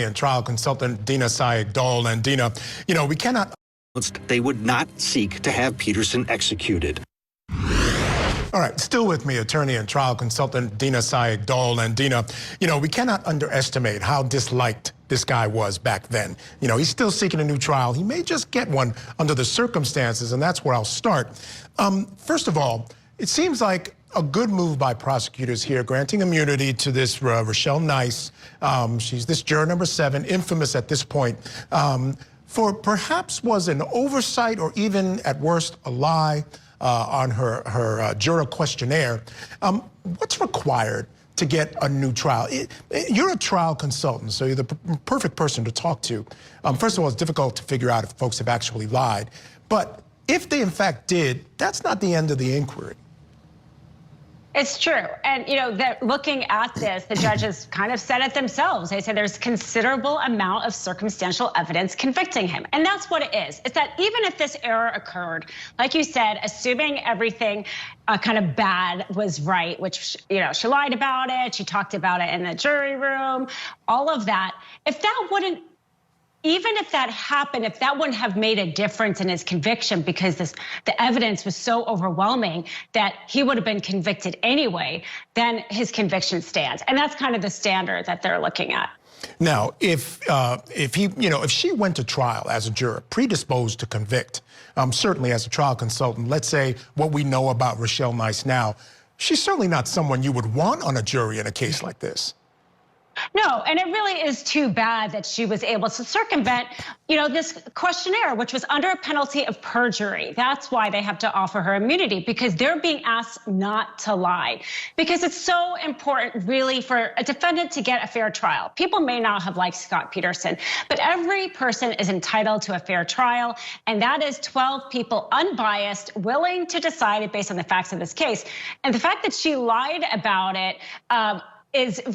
and trial consultant Dina Sayegh-Doll. And Dina, we cannot. They would not seek to have Peterson executed. All right, still with me, attorney and trial consultant Dina Sayegh-Doll. And Dina, we cannot underestimate how disliked this guy was back then. He's still seeking a new trial. He may just get one under the circumstances, and that's where I'll start. First of all, it seems like a good move by prosecutors here, granting immunity to this Rochelle Nice. She's this juror number 7, infamous at this point, for perhaps was an oversight or even at worst a lie on her juror questionnaire. What's required to get a new trial? You're a trial consultant, so you're the perfect person to talk to. First of all, it's difficult to figure out if folks have actually lied. But if they in fact did, that's not the end of the inquiry. It's true. And, that looking at this, the judges kind of said it themselves. They said there's considerable amount of circumstantial evidence convicting him. And that's what it is. It's that even if this error occurred, like you said, assuming everything kind of bad was right, which, she lied about it, she talked about it in the jury room, all of that, even if that happened, if that wouldn't have made a difference in his conviction because the evidence was so overwhelming that he would have been convicted anyway, then his conviction stands. And that's kind of the standard that they're looking at. Now, if she went to trial as a juror, predisposed to convict, certainly as a trial consultant, let's say what we know about Rochelle Nice now, she's certainly not someone you would want on a jury in a case like this. No, and it really is too bad that she was able to circumvent, this questionnaire, which was under a penalty of perjury. That's why they have to offer her immunity, because they're being asked not to lie. Because it's so important, really, for a defendant to get a fair trial. People may not have liked Scott Peterson, but every person is entitled to a fair trial, and that is 12 people unbiased, willing to decide it based on the facts of this case. And the fact that she lied about it,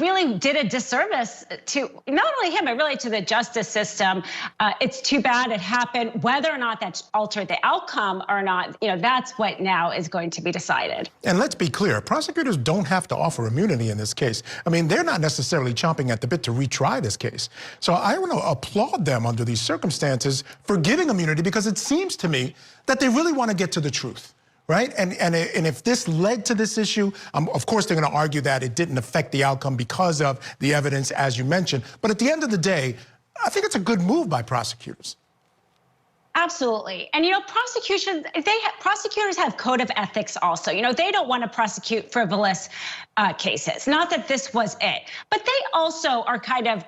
really did a disservice to not only him, but really to the justice system. It's too bad it happened. Whether or not that altered the outcome or not, that's what now is going to be decided. And let's be clear, prosecutors don't have to offer immunity in this case. I mean, they're not necessarily chomping at the bit to retry this case. So I want to applaud them under these circumstances for giving immunity, because it seems to me that they really want to get to the truth. Right? And if this led to this issue, of course, they're going to argue that it didn't affect the outcome because of the evidence, as you mentioned. But at the end of the day, I think it's a good move by prosecutors. Absolutely. And, prosecutors have code of ethics also. They don't want to prosecute frivolous cases. Not that this was it. But they also are kind of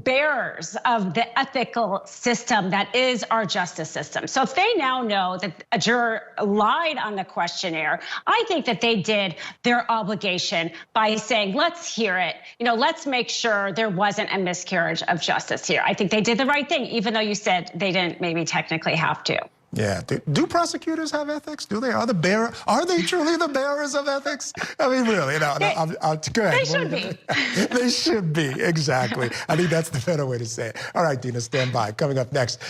bearers of the ethical system that is our justice system. So if they now know that a juror lied on the questionnaire, I think that they did their obligation by saying, let's hear it. Let's make sure there wasn't a miscarriage of justice here. I think they did the right thing, even though you said they didn't maybe technically have to. Yeah. Do prosecutors have ethics? Do they? Are they truly the bearers of ethics? I mean, really, go ahead. They should be. They should be, exactly. I think that's the better way to say it. All right, Dina, stand by. Coming up next.